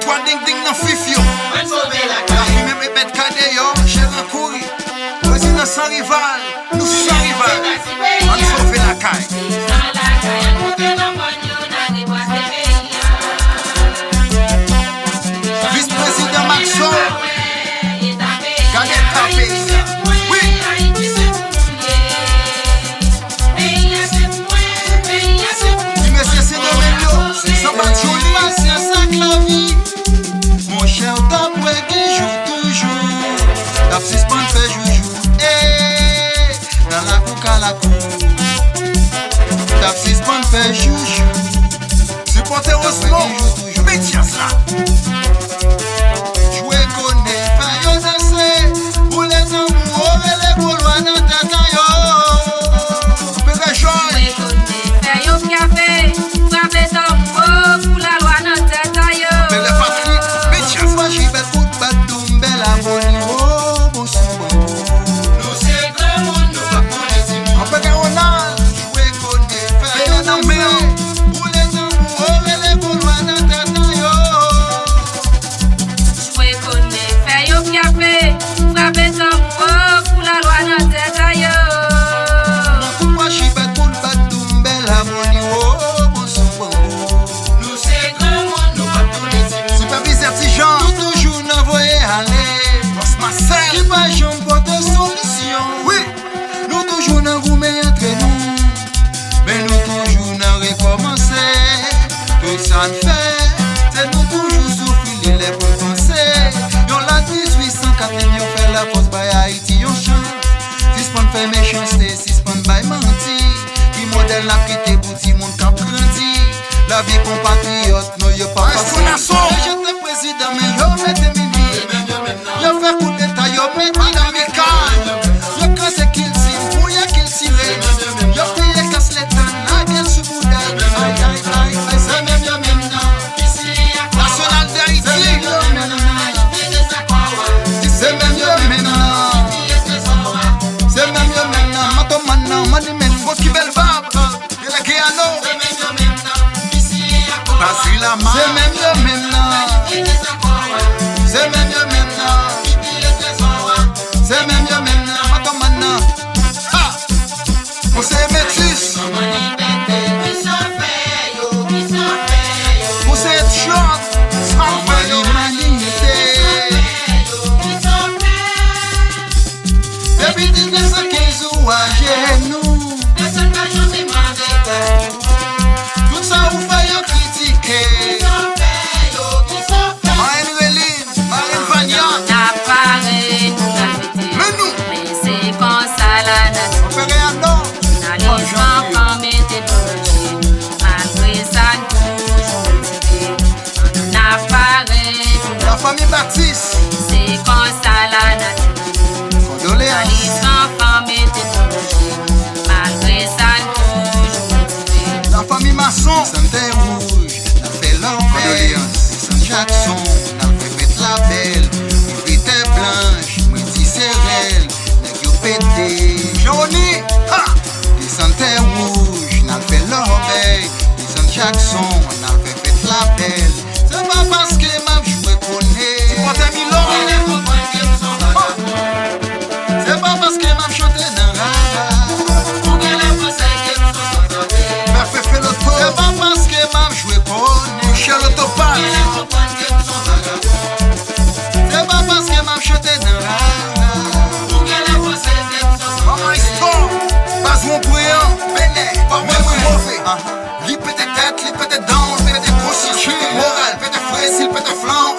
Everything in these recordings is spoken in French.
choix ding ding dans fifio. La qui même est bête cadet yo, j'ai rencouru. Président sans rival, nous sans rival. On sauve la caille. Vice-président Maxon, cadet tapé. Mon cher d'après qui joue toujours. La suspend fait joujou. Dans la cour à la cour. La suspend fait joujou. Supporter Osmo, métier ça. Jouer connaît, faire yo danser. Pour les amoureux et les gaulois dans ta taille. Père Jean. Jouer connaît, faire yo café. Frapper ton mot pour la loi dans ta taille. Père Patrick, métier ça. Moi j'y vais pour te battre dumbe la bonne. Oh, bon soin. Nous c'est grand monde, nous pas pour les immondes. On peut Ronald. Jouer connaît, faire yo danser. Pour les amoureux et les gaulois dans ta taille. Jouer connaît, faire yo café. Frapper ton mot pour la loi dans ta taille. Moi j'y vais pour te battre dumbe la bonne. Oh, bon soin. Nous c'est grand monde, nous pas pour les immondes. Superviseur Tijan. Nous toujours n'envoyer aller. Boss Marcel. Qui pas jamais pour de solution. Oui. Nous toujours n'en gourmet entre nous. Mais nous toujours n'en recommencer. Que ça ne fait. C'est nous toujours souffrir les pour penser. Yon la 1804 yon fait la force by Haïti yon chant. Suspend fait méchanceté, suspend by menti. Qui modèle la quitté pour ti monde cap grandi. La vie compatriote, non y'a pas Est-ce qu'on a son? Je te président mais yo mette mimi. Yo fait coup d'état, yo mette amical. Yo casse qu'il signe, pour y'a qu'il tire. Yo paye casse les temps, la gueule sous bouddha. Aïe aïe aïe, c'est même yo maintenant. National d'Haïti. C'est même yo maintenant. C'est même yo maintenant. Mato maintenant, mani men. Faut qui belle barbe. Délégué à nous. Basile la main. C'est même yo maintenant. C'est même yo maintenant. C'est même yo maintenant. Mato maintenant. Ah. Conseiller Métis. Conseiller Tchot. Mani manité. Depuis 1915 ou à genoux. Tout ça vous fait yo critiquer. Marine Reline. Marine Vania. N'a pas rien, nous a fêté. Mais nous. Mais c'est comme ça la nature. On fait rien non. Dans les enfants, mettez dans le jeu. Malgré ça, nous toujours motivés. On n'a pas rien, La famille Baptiste. c'est comme ça la nature. Dans Condoléances. les enfants, mettez dans le jeu. Malgré ça, nous toujours motivés. La famille Masson. Santé rouge, n'a fait l'enfer. Saint Jackson, n'a fait fête la belle. Vite blanche, moi dis serrel. N'a yo pété. Johnny. Ah. Les santé rouge, n'a fait l'obéi. Saint Jackson, n'a fait fête la belle. C'est pas parce que m'a joué connaît. Supporter Milan. C'est pas parce que m'a chanté dans la. Mère Fefe Loto. C'est pas parce que m'a joué connaît. Michel Autopal. C'est pas parce que m'a chanté dans la. Maman Isco. Bas mon brillant. Béné. Pas moi mauvais. Li pète tête, li pète dents, li pète grossissime. Moral, pète fraise, il pète flanc.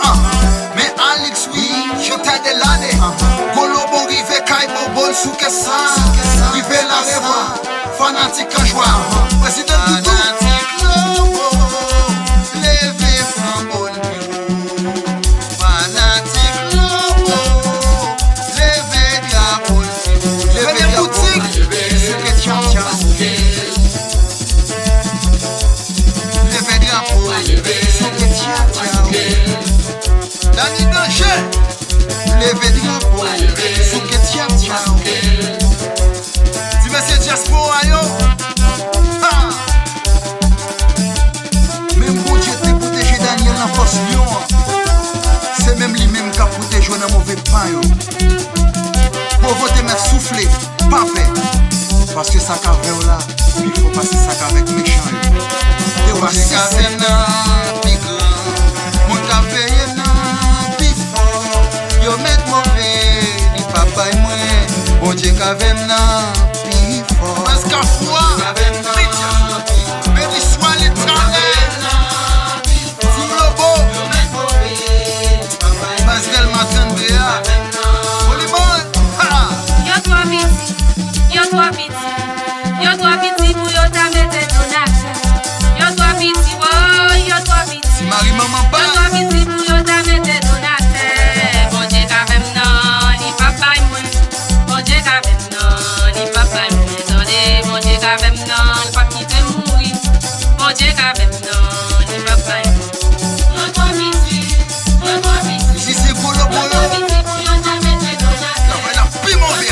Mais Alex, oui, je t'ai de l'année. Colombo, rive, caille, bobol, sous que ça. Rive la revoir. Fanatique en joie. Président Doudou. Fanatique lobo, levez flambeau le bureau. Fanatique lobo, levez diable le bureau. Levez bien boutique. Sucre tcham tcham. Levez diable, sucre tcham tcham. Danny Danger. Levez diable, sucre tcham tcham. Si monsieur Diaspora, yo. Ah. sac avec là, il faut passer sac avec méchant. Te wasi Café nan pi grand, mon café nan pi fort. Yo met mauvais, ni papa et moi. Bon Dieu café nan pi fort. Parce qu'à froid, mais du soir les travail. Tim Lobo, parce qu'elle m'attend déjà. Olimon, ha! Yo toi petit, yo toi petit, yo toi petit pour yo ta mette donation. Yo toi petit, oh, yo toi petit, Marie maman yo pas. toi petit pour yo ta mette donation. Bon Dieu qu'a fait non, ni papa et moi. Bon Dieu qu'a fait non, ni papa et moi. Attendez, bon Dieu qu'a fait non, le pas quitter mourir. Bon Dieu qu'a fait non, ni papa et moi. Yo toi petit, yo toi petit, Si c'est pour le yo boulot, toi petit pour yo ta mette donation. on va plus mauvais.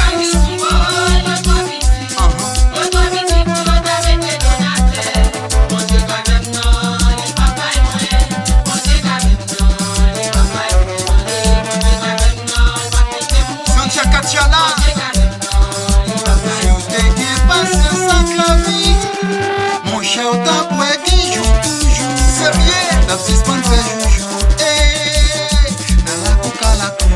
Santia Katiana, Mon cher, t'as pour qui joue toujours. c'est bien. T'as suspend fait joujou. Eh, dans la coca la cour.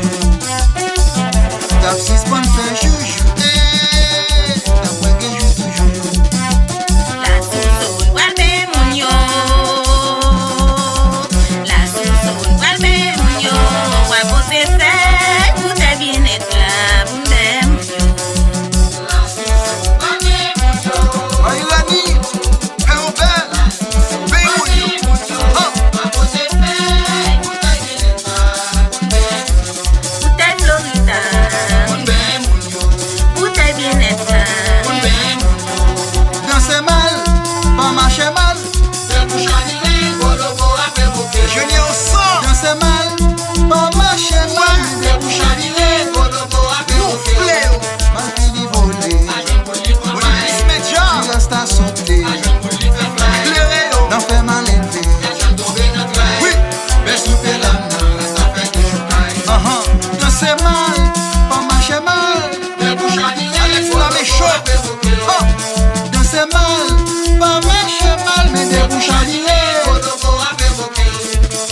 T'as suspend fait joujou. Eh, t'as pour qui joue toujours. La sous-zone, walbe moun yo. La sous-zone, walbe moun yo. Wapose se, pou te bien et la boumbe moun yo. La sous-zone, walbe moun yo. Aïlani, Perobel, Beyouni, Wapose se, pou te bien et la boumbe. Pou te Florida, pou te bien et la boumbe. Danser mal, pas marcher mal. je n'ai au sang. Danser mal, pas marcher mal. Nous fléau, Mal fini voler. Olivis Media, Tu restes à sauter. Cléréo, N'en fais mal élevé. oui, Danser mal, pas marcher mal. Alex Lamé Chaud, Danser mal, pas marcher mal. Mais des bouches à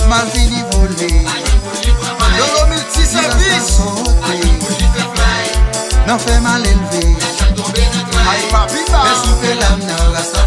mal fini voler. Lolo Multiservice, N'en fais mal élevé. Aïe Papi, Mais souffler l'âme, reste